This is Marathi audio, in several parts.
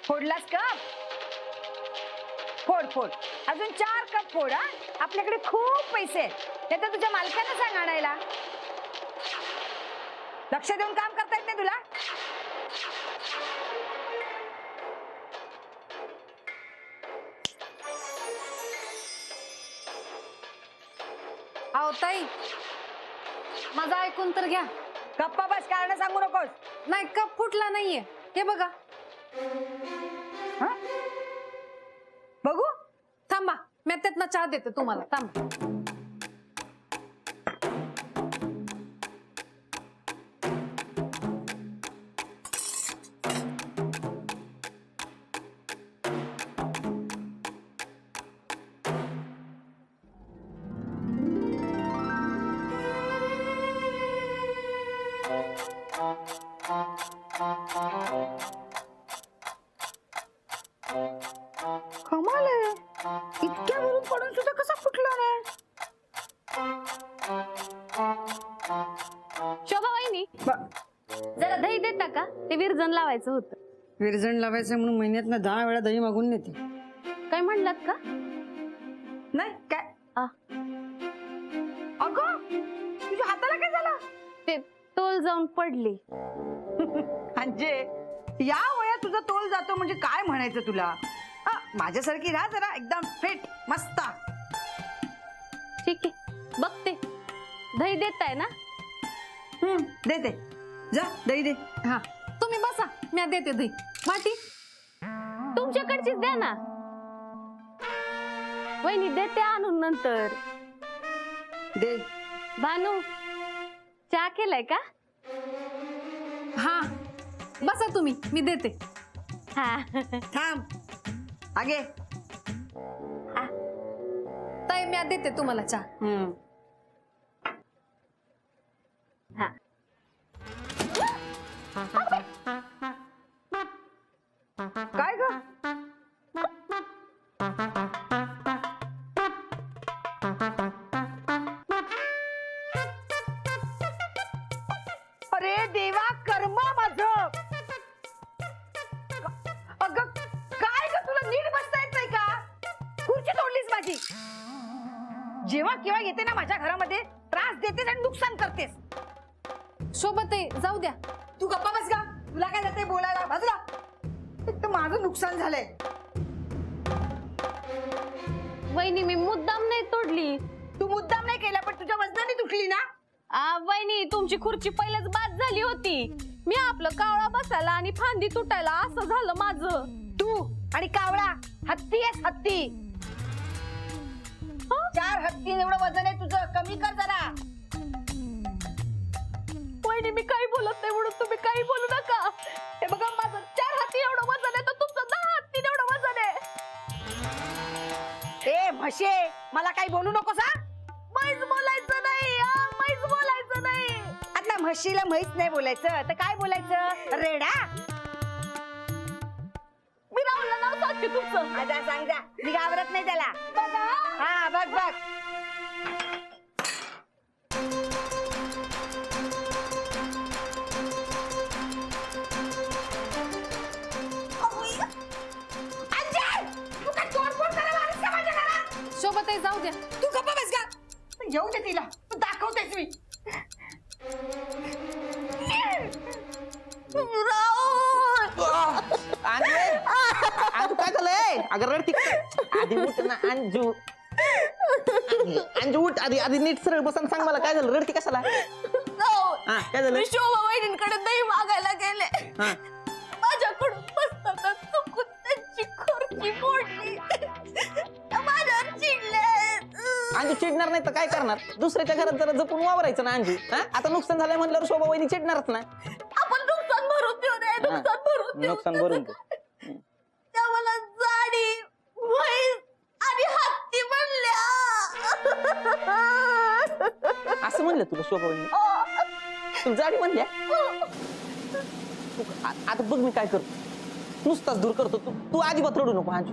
फोडलास कप? फोड फोड, अजून 4 कप फोड. हा, आपल्याकडे खूप पैसे आहेत. ते तर तुझ्या मालकांना सांग आणायला. लक्ष देऊन काम करता येत नाही तुला? अहो ताई, माझं ऐकून तर घ्या. गप्पा बस, कारण सांगू नकोस. नाही, कप फुटला नाहीये, हे बघा. हा? बघू. थांबा, मी त्यातनं चहा देते तुम्हाला. थांबा. कमाल आहे, इतक्या वरून पडून सुद्धा कसा फुटला नाही? शोभा वहिनी, जरा दही देता का? ते विरजण लावायचं होतं. विरजण लावायचं म्हणून महिन्यात 10 वेळा दही मागून नेते. काय म्हणलात का? नाही काय. आ. अगं, तुझ्या हाताला काय झालं? ते तोल जाऊन पडली. म्हणजे या वयात तुझा तोल जातो म्हणजे काय म्हणायचं तुला? माझ्यासारखी राहा जरा, एकदम फिट मस्त. ठीक आहे, बघते. दही देताय ना? दे दे, जा दही दे. हा, तुम्ही बसा, मी देते दही. वाटी तुमच्याकडचीच द्या ना. वहिनी देते आणून नंतर. दे. भानू, चहा केलाय का? हा, बसा तुम्ही, मी देते. हा. थांब, आगे. ताई, मी देते तुम्हाला चहा. हा. काय ग? अरे देवा, कर्म माझं. अगं काय ग, तुला नीट बसता येत नाही का? खुर्ची तोडलीस माझी. जेव्हा केव्हा येते ना माझ्या घरामध्ये, त्रास देतेस आणि नुकसान करतेस. शोभते, जाऊ द्या. तू गप्पा बस का? तुला काय जाते बोलायला? बाजूला. एक तर माझं नुकसान झालंय. वहिनी, मी मुद्दाम नाही तोडली. तू मुद्दाम नाही केला, पण तुझ्या वजनाने तुटली ना. वहिनी, तुमची खुर्ची पहिलेच बाद झाली होती. मी आपलं कावळा बसायला आणि फांदी तुटायला असं झालं माझं. तू आणि कावळा हत्ती आहेस, हत्ती. 4 हत्ती एवढं वजन आहे तुझं, कमी कर जरा. वहिनी, मी काही बोलत नाही म्हणून तुम्ही काही बोलू नका. हे बघा, माझं 4 हत्ती एवढं वजन आहे, तर तुमचं 10 हत्ती एवढं वजन आहे. ए म्हशे, मला काही बोलू नकोस. हा, मैच बोलायचं नाही. मैच बोलायचं नाही. आता म्हशीला म्हैस नाही बोलायचं तर काय बोलायचं? रेडा. मी राहुलला नाव सांगते तुमचं. आजा सांग जा, मी घाबरत नाही त्याला. बघा. हा, बघ बघ. शोभते, जाऊ द्या. तू गप्पा बस का? येऊ दे तिला, दाखवतेस मी. अंजू काय झालंय? अगं रडती आधी उठ ना अंजू. अंजू उठ, आधी नीट सरळ बसन, सांग मला काय झालं, रडती कशाला? हा, काय झालं? मी शोभा वहिनींकडे दही मागायला गेले. माझ्याकडून बसताना चुकून त्यांची खुर्ची फोडली. माझ्यावर चिडले. अंजू चिडणार नाही तर काय करणार? दुसऱ्याच्या घरात जरा जपून वावरायचं ना अंजू. हा, आता नुकसान झालंय म्हणल्यावर शोभा वहिनी चिडणारच ना. आपण नुकसान भरून देऊ नये. नुकसान भरून देऊ. नुकसान भरून देऊ. त्या मला जाडी, म्हैस आणि हत्ती म्हणल्या. असं म्हणलं तुला शोभा वहिनी? तुला जाडी म्हणल्या? आता बघ मी काय करतो, नुसताच दूर करतो. तू अजिबात रडू नको अंजू.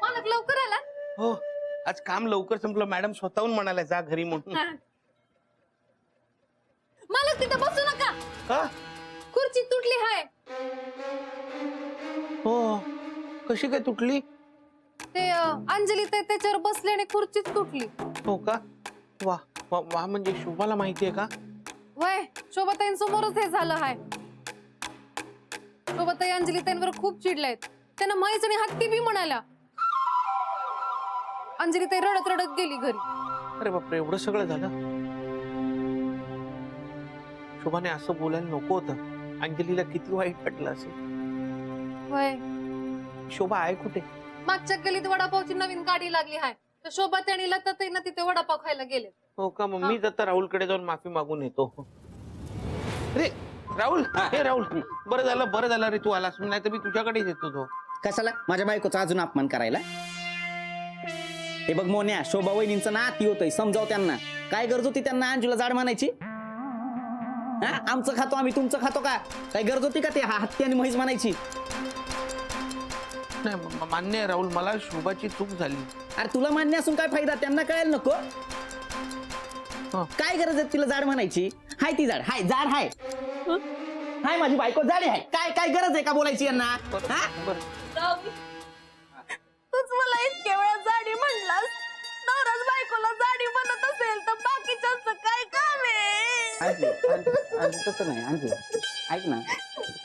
मला आज काम लवकर संपलं. मॅडम स्वतःहून म्हणाल्या जा घरी म्हणून. हा. मालक तिथं बसू नका, का? खुर्ची तुटली हाय. हो, कशी काय तुटली? ते अंजली ताई त्याच्यावर बसले आणि खुर्चीच तुटली. हो का? वा वा वा, म्हणजे शोभाला माहितीये का? वय शोभाताईंसमोरच हे झालं हाय. शोभाताई अंजली ताईंवर खूप चिडल्यात. त्यांना म्हैस आणि हत्ती बी म्हणाल्या. अंजली ताई रडत रडत गेली घरी. अरे बापरे, एवढं सगळं झालं. शोभाने असं बोलायला नको होतं. अंजलीला किती वाईट वाटलं असेल. वय शोभा आहे कुठे? मागच्या गलीत वडापावची नवीन गाडी लागली हाय. तर शोभाताई आणि लताताईंना तिथे वडापाव खायला गेले. हो का? मग मी आता राहुलकडे जाऊन माफी मागून येतो. अरे राहुल, हे राहुल, बरं झालं रे तू आलास. नाही तर मी तुझ्याकडेच येतो. तो कशाला माझ्या बायकोचा अजून अपमान करायला? हे बघ मोन्या, शोभा वहिनींचं ना अति होतंय, समजाव त्यांना. काय गरज होती त्यांना अंजूला जाड म्हणायची? हा, आमचं खातो आम्ही, तुमचं खातो का? काय गरज होती का ते हत्ती आणि म्हैस म्हणायची? नाही, मान्य आहे राहुल, मला शोभाची चूक झाली. अरे तुला मान्य असून काय फायदा? त्यांना कळायला नको. काय गरज आहे तिला जाड म्हणायची? हाय ती जाड, हाय जाड, हाय हाय माझी बायको जाड आहे. काय काय गरज आहे का बोलायची यांना? हा? तूच मला इतक्या वेळा जाडी म्हणलास. नवराच बायकोला जाडी म्हणत असेल तर बाकीच्यांचं काय काम आहे? तसं नाही अंजू, ऐक ना,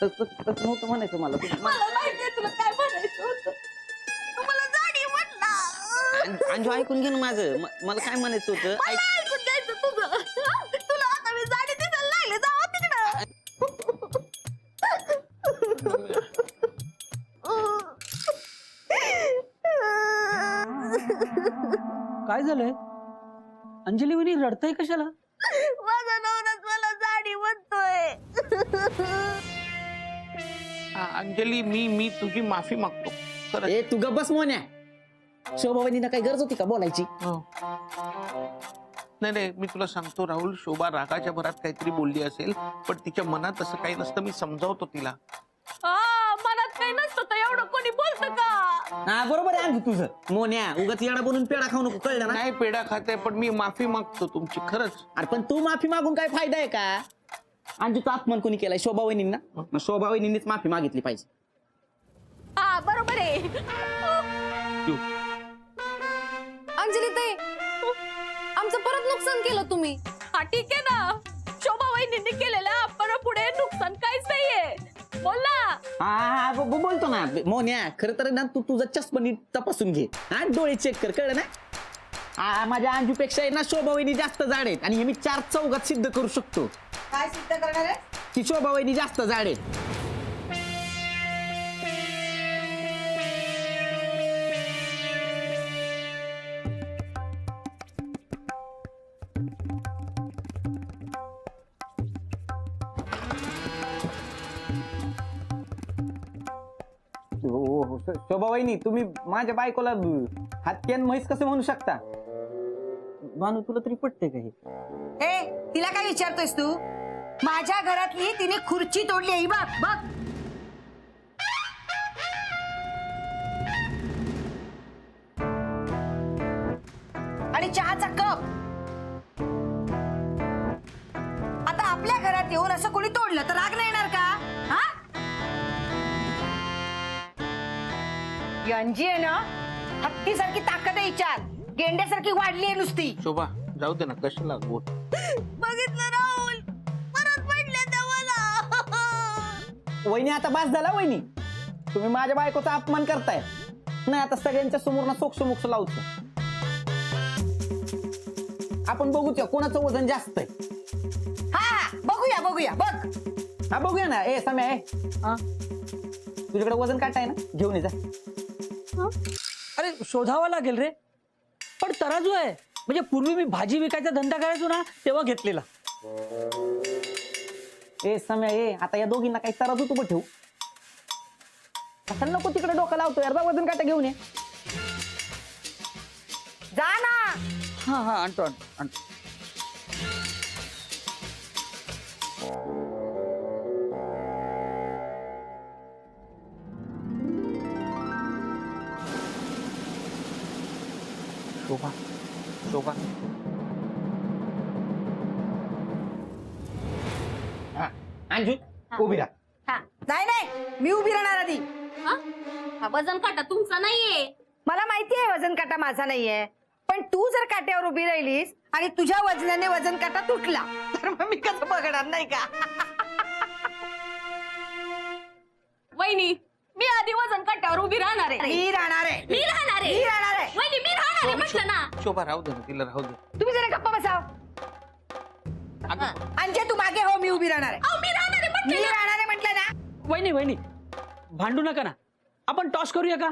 तसं नव्हतं म्हणायचं मला. मला माहितीये तुला काय म्हणायचं होतं. तू मला जाडी म्हणला. अंजू ऐकून घे ना माझं. मला काय म्हणायचं होतं? मला ऐकून द्यायचं तुझं. तुला आता मी जाडी दिसायला लागले. जावा तिकडं. काय झालंय? अंजली वहिनी रडताय कशाला? माझा नवराच मला जाडी म्हणतोय. अंजली, मी तुझी माफी मागतो. खरंच. ए तू गप्प बस मोन्या. शोभा वहिनींना काय गरज होती का बोलायची? हो. नाही, मी तुला सांगतो राहुल, शोभा रागाच्या भरात काहीतरी बोलली असेल, पण तिच्या मनात असं काही नसतं. मी समजावतो तिला. मनात काही नसतं तर एवढं कोणी बोलतं का? हा बरोबर आहे अंजू तुझं. मोन्या उगाच येडा बनून पेडा खाऊ नको, कळलं ना? नाही पेढा खाते, पण मी माफी मागतो तुमची, खरंच. अरे पण तू माफी मागून काय फायदा आहे का? अंजूचा अपमान कोणी केलाय? शोभा वहिनींना. मग शोभा वहिनींनीच माफी मागितली पाहिजे. बरोबर आहे. अंजली ताई, आमचं परत नुकसान केलं तुम्ही. हा ठीक आहे ना. शोभा वहिनींनी केलेलं आपण पुढे नुकसान काहीच नाहीये. बोल ना. हा बोलतो ना मोन्या. खरं तर ना तू तुझा चष्मा नीट तपासून घे. हा डोळे चेक कर, कळलं ना? माझ्या अंजूपेक्षा ना शोभा वहिनी जास्त जाड आहेत आणि हे मी 4 चौघात सिद्ध करू शकतो. काय सिद्ध करणार आहे? की शोभा वहिनी जास्त जाड आहेत. शोभा वहिनी, तुम्ही माझ्या बायकोला हत्ती आणि म्हैस कसं म्हणू शकता? भानू तुला तरी पटते का हे? ए, तिला काय विचारतोयस तू? माझ्या घरातली तिने खुर्ची तोडली आहे. बघ बघ. आणि चहाचा कप. आता आपल्या घरात येऊन असं कोणी तोडलं तर राग नाही येणार का? हा? यांची आहे ना हत्तीसारखी ताकद आहे हिच्यात. गेंड्यासारखी वाढली आहे नुसती. शोभा जाऊ दे ना, कशाला बोल. बघितलं राहुल, परत पडल्या त्या मला. वहिनी आता बास झाला. वहिनी तुम्ही माझ्या बायकोचा अपमान करताय. नाही आता सगळ्यांच्या समोर ना सोक्ष मोक्ष लावतो. आपण बघूया कोणाचं वजन जास्त आहे. हा बघूया बघूया बघ. हा बघूया ना. ए सम्या, हा तुझ्याकडे वजन काटा आहे ना, घेऊन ये जा. अरे शोधावा लागेल रे. पण तराजू आहे. म्हणजे पूर्वी मी भाजी विकायचा धंदा करायचो ना, तेव्हा घेतलेला. ए सम्या, आता या दोघींना काही तराजू तू ठेवू. असं नको तिकडे डोकं लावतो यार. जा वजन काटा घेऊन ये. जा ना. हा आणतो आणतो. शोभा शोभा अंजू उभी राहा. हा नाही नाही मी उभी राहणार आधी. हा वजन काटा तुमचा नाहीये. मला माहिती आहे वजन काटा माझा नाहीये, पण तू जर काट्यावर उभी राहिलीस आणि तुझ्या वजनाने वजन काटा तुटला तर मग मी कसं बघणार नाही का? वहिनी मी आधी वजन काट्यावर उभी राहणार आहे. मी राहणार आहे. मी राहणार आहे. मी राहणार आहे. वहिनी मी राहणार आहे म्हटलं ना. शोभा राहू दे ना, तिला राहू दे. तुम्ही जरा गप्पा बसाव. अगं, अंजे तू मागे हो, मी उभी राहणार आहे. अहो, मी राहणार आहे मी म्हटलं ना. राहणार आहे म्हटलं ना. वहिनी भांडू नका ना, आपण टॉस करूया का?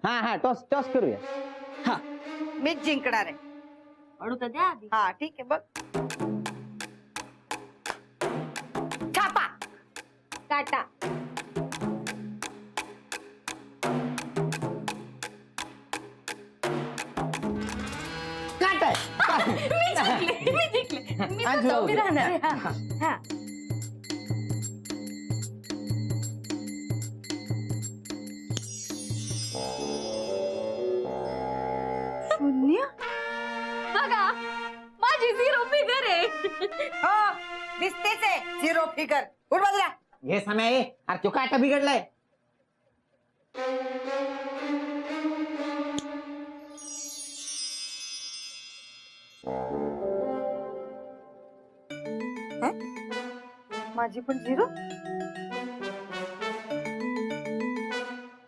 हा टॉस टॉस करूया. हा मीच जिंकणार आहे. अडू तर द्या आधी. हा ठीक आहे बघ. छापा काटा. काट मी जिंकले मी जिंकले. मी अंजू फक्त उभी राहू दे. राहणार आहे. हा. हा शून्य. बघा माझी झिरो फिगर आहे. हो दिसतेच आहे झिरो फिगर. उठ बाजूला. हे समय अरे तो काटा बिघडलाय. माझी पण झिरो.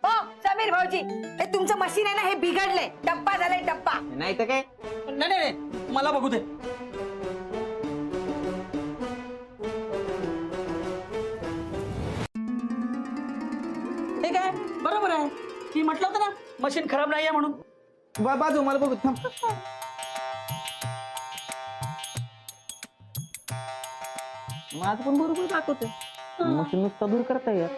हो समीर भाऊजी, हे तुमचं मशीन आहे ना, हे बिघडलंय. टप्पा झालाय टप्पा. नाही तर काय. नाही मला बघू दे. हे काय बरोबर आहे, मी म्हटलं होतं ना मशीन खराब नाहीये म्हणून. बाजू मला बघू थांब. माझं पण बरोबर दाखवते. मशीन नुसतं दूर करता यार.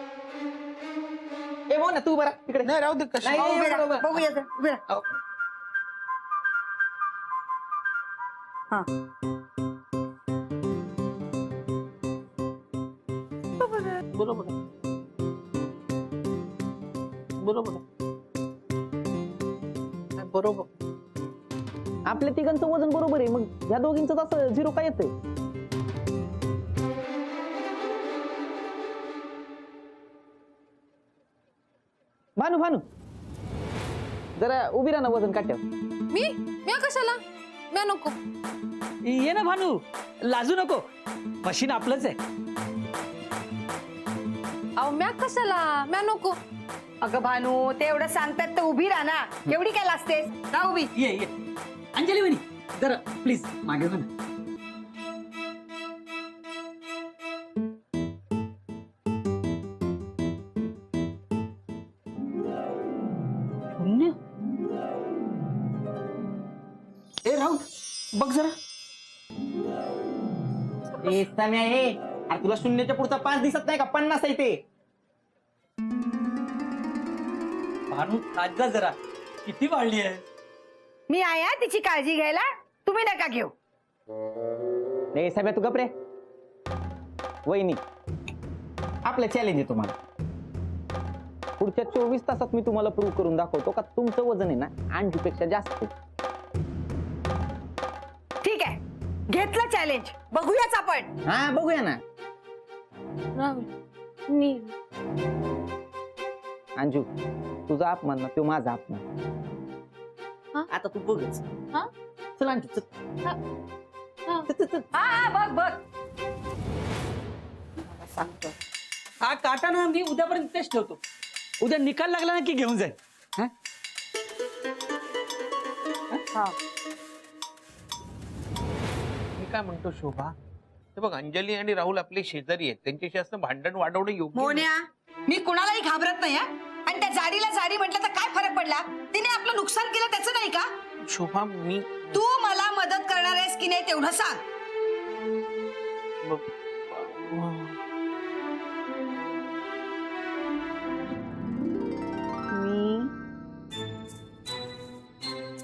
ए बोल ना तू बरा तिकडे. नाही राहू दे कशी नाही, उभे राहा. बरोबर. बघूया जरा. उभे राहा. हा बरोबर आहे. बरोबर आहे. नाही, बरोबर. आपल्या तिघांचं वजन बरोबर आहे, मग ह्या दोघींचं असं झिरो काय येतंय? भानू जरा उभी राहा ना वजन काट्यावर. मी कशाला? मी नको. ये ना भानू, लाजू नको, मशीन आपलंच आहे. अहो म्या कशाला? म्या नको. अगं भानू, ते एवढं सांगतात तर उभी राहा ना. एवढी काय लाजतेस? राहा उभी. ये अंजली वहिनी जरा प्लीज मागे हो ना. शून्य. ए राहुल बघ जरा. ए सम्या हे अरे तुला शून्याच्या पुढचा 5 दिसत नाही का? 50 आहे ते. भानू लाज जरा, किती वाढली आहे. मी आहे हा तिची काळजी घ्यायला. तुम्ही नका घेऊ. ए सम्या तू गपरे. वहिनी आपलं चॅलेंज आहे तुम्हाला. पुढच्या 24 तासात मी तुम्हाला प्रूव्ह करून दाखवतो का तुमचं वजन आहे ना अंजूपेक्षा जास्त आहे. ठीक आहे, घेतलं चॅलेंज. बघूयाच आपण. हा बघूया ना. राहुल मी अंजू तुझा अपमान ना तो माझा अपमान. हा? आता तू बघच. हा? चल अंजू चल. हा. चल. हा बघ सांगतो. हा काटा ना मी उद्यापर्यंत तेच ठेवतो. उद्या निकाल लागला ना की घेऊन जाईल. हा? हा मी काय म्हणतो शोभा, हे बघ अंजली आणि राहुल आपले शेजारी आहेत, त्यांच्याशी असं भांडण वाढवणं योग्य नाही. मोन्या, मी कुणालाही घाबरत नाही हा. आणि त्या जाडीला जाडी म्हटलं तर काय फरक पडला? तिने आपलं नुकसान केलं त्याचं नाही का? शोभा मी तू मला मदत करणार आहेस की नाही तेवढं सांग. मी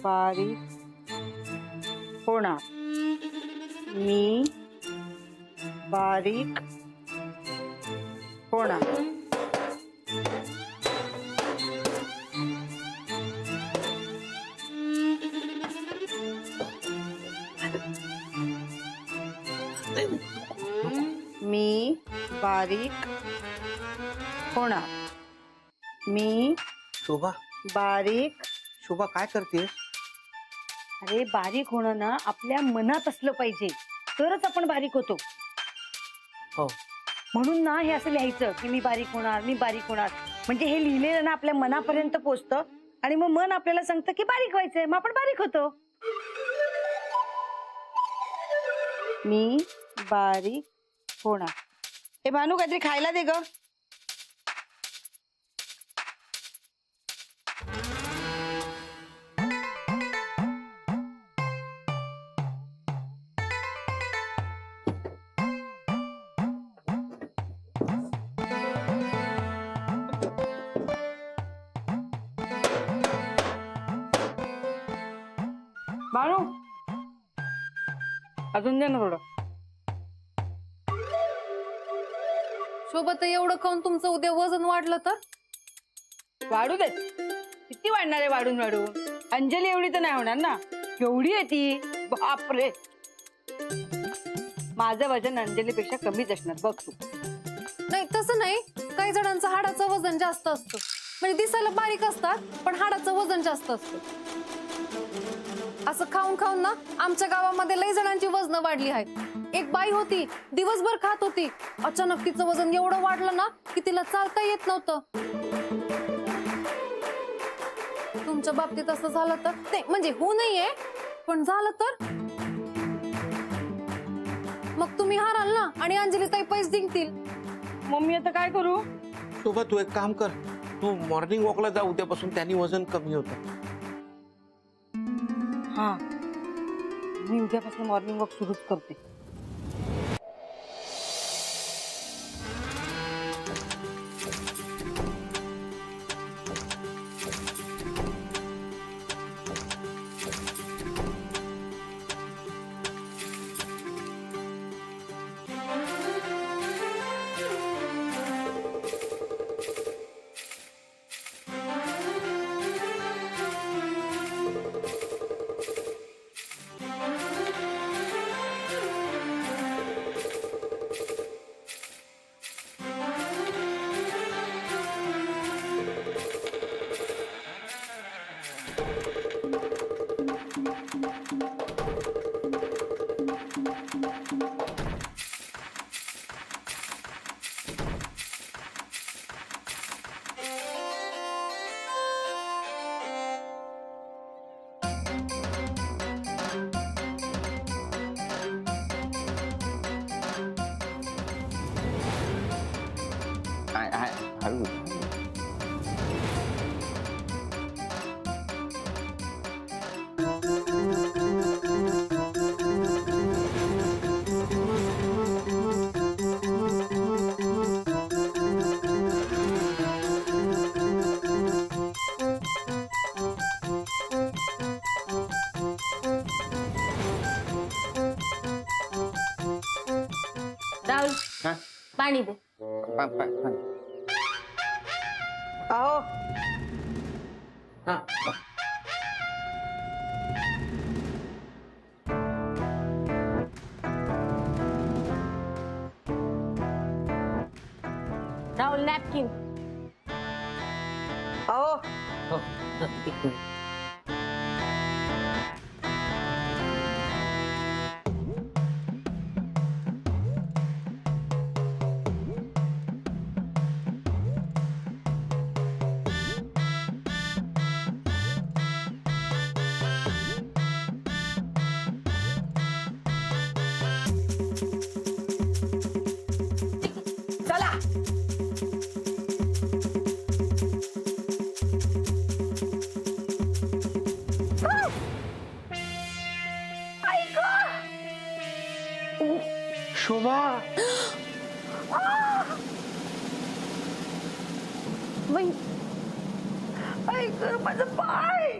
बारीक होणार. मी बारीक होणार. मी बारीक होणार. मी शोभा बारीक. शोभा काय करतेस? अरे बारीक होणं ना आपल्या मनात असलं पाहिजे, तरच आपण बारीक होतो. हो. म्हणून ना हे असं लिहायचं की मी बारीक होणार, मी बारीक होणार. म्हणजे हे लिहिलेलं ना आपल्या मनापर्यंत पोचतं आणि मग मन आपल्याला सांगतं की बारीक व्हायचंय, मग आपण बारीक होतो. मी बारीक होणार. हे भानू काहीतरी खायला दे ग. भानू अजून दे ना थोडं. शोभाताई एवढं खाऊन तुमचं उद्या वजन वाढलं तर? वाढू दे. किती वाढणार आहे वाढून वाढून? अंजली एवढी तर नाही होणार ना. केवढी आहे ती, बापरे. माझं वजन अंजलीपेक्षा कमीच असणार बघ तू. नाही तसं नाही, काही जणांचं हाडाचं वजन जास्त असतं. म्हणजे दिसायला बारीक असतात पण हाडाचं वजन जास्त असतं. असं खाऊन खाऊन ना आमच्या गावामध्ये लई जणांची वजन वाढली आहेत. एक बाई होती, दिवसभर खात होती, अचानक तिचं वजन एवढं वाढलं ना की तिला चालता येत नव्हतं. तुमच्या बाबतीत असं झालं तर नाही, म्हणजे होऊ नाहीये पण झालं तर मग तुम्ही हाराल ना आणि अंजली ताई पैसे जिंकतील. मम्मी आता काय करू? शोभा तू एक काम कर, तू मॉर्निंग वॉकला जा उद्यापासून, त्यांनी वजन कमी होतं. हा मी उद्यापासून मॉर्निंग वॉक सुरूच करते. हळू. राहुल हा? पाणी दे. अहो हा. राहुल नॅपकिन. अहो हो. एक मिनिट. चला. शोभा ऐक माझं पाय.